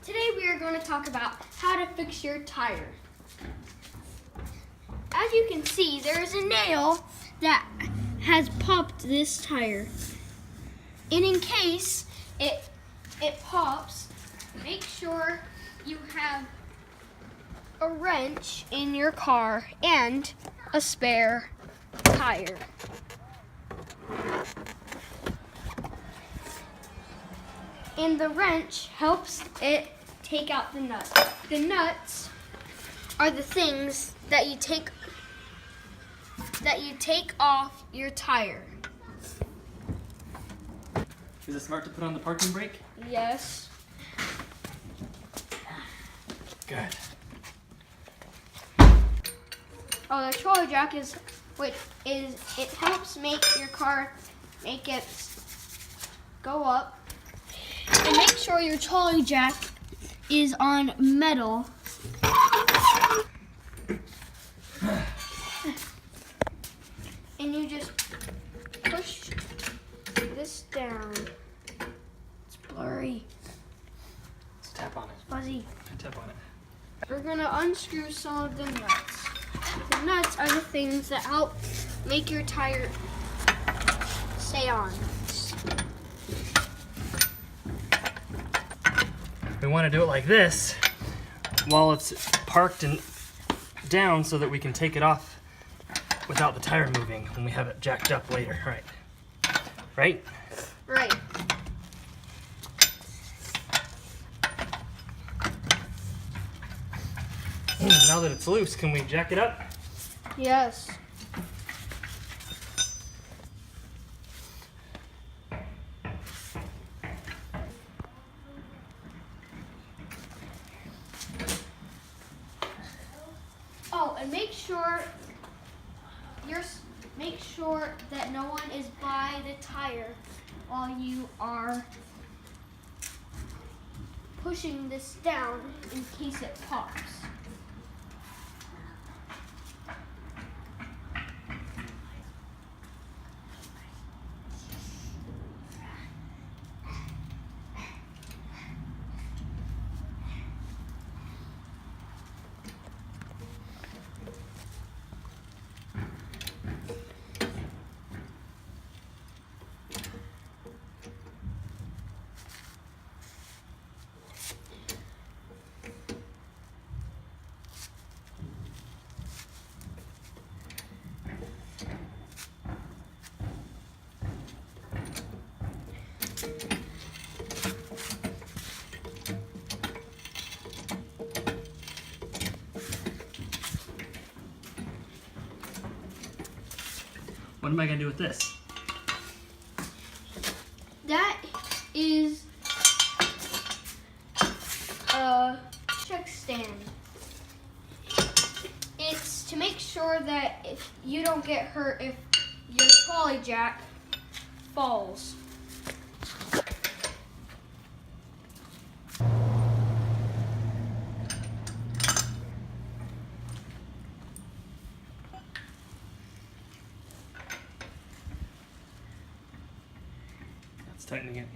Today we are going to talk about how to fix your tire. As you can see, there is a nail that has popped this tire. And in case it pops, make sure you have a wrench in your car and a spare tire. And the wrench helps it take out the nuts. The nuts are the things that you take off your tire. Is it smart to put on the parking brake? Yes. Good. Oh, the trolley jack it helps make your car go up. And make sure your trolley jack is on metal. And you just push this down. It's blurry. Let's tap on it. Fuzzy. Tap on it. We're gonna unscrew some of the nuts. The nuts are the things that help make your tire stay on. We want to do it like this while it's parked and down so that we can take it off without the tire moving when we have it jacked up later. Right? Right? Right. Now that it's loose, can we jack it up? Yes. Oh, and make sure that no one is by the tire while you are pushing this down in case it pops. What am I going to do with this? That is a check stand. It's to make sure that if you don't get hurt if your trolley jack falls. Tightening it.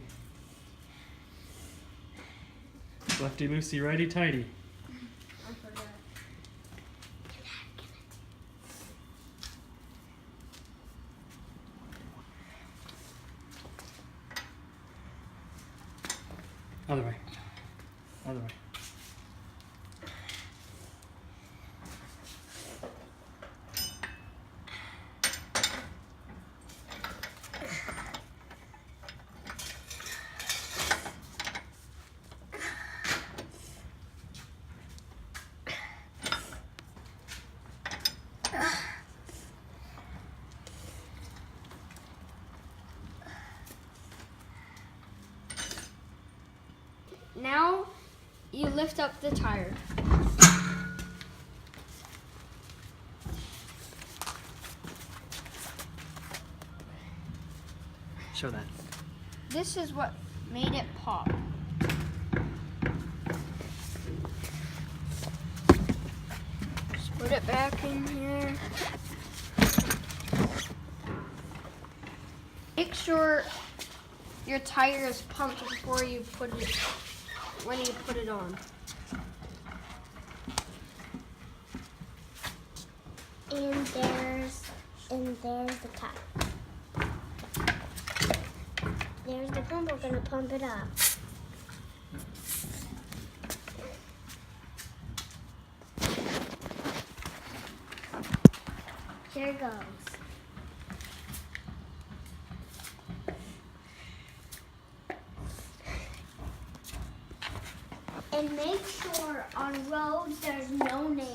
Lefty loosey, righty tighty. I forgot. Other way. Other way. Now you lift up the tire. Show that. This is what made it pop. Just put it back in here. Make sure your tire is pumped before you put it when you put it on. And there's the top. There's the pump. We're gonna pump it up. Here it goes. And make sure on roads there's no nails.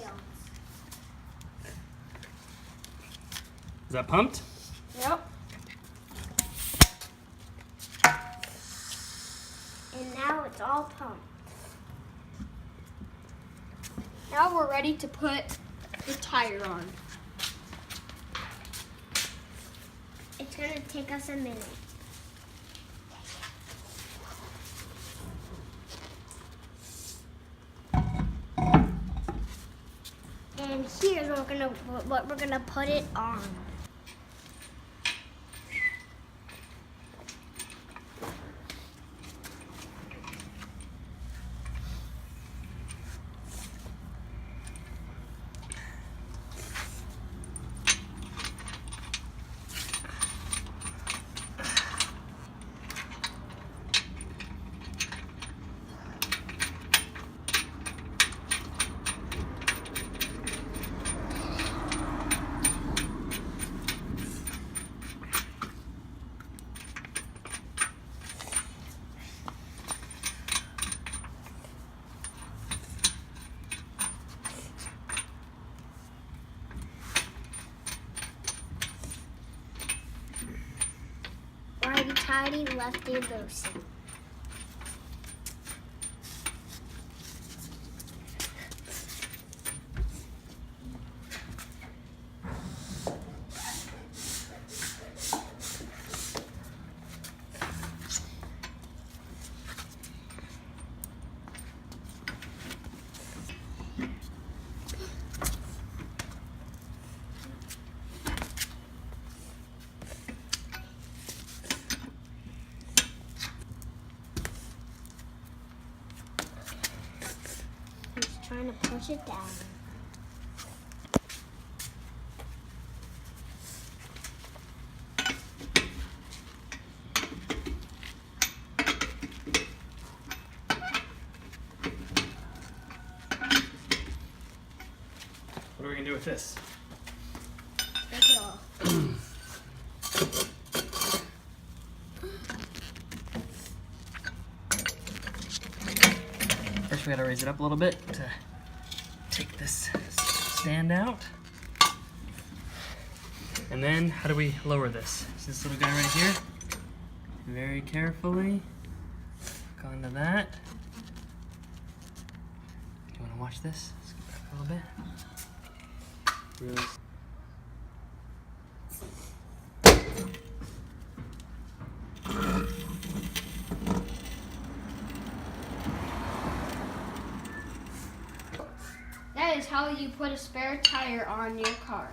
Is that pumped? Yep. And now it's all pumped. Now we're ready to put the tire on. It's gonna take us a minute. And here's what we're gonna put it on. Righty tighty, lefty loosey. He's trying to push it down. What are we gonna do with this? Take it off. First we gotta raise it up a little bit to take this stand out. And then how do we lower this? So this little guy right here. Very carefully. Hook onto that. Do you wanna watch this? Scoot back a little bit. Really. That is how you put a spare tire on your car.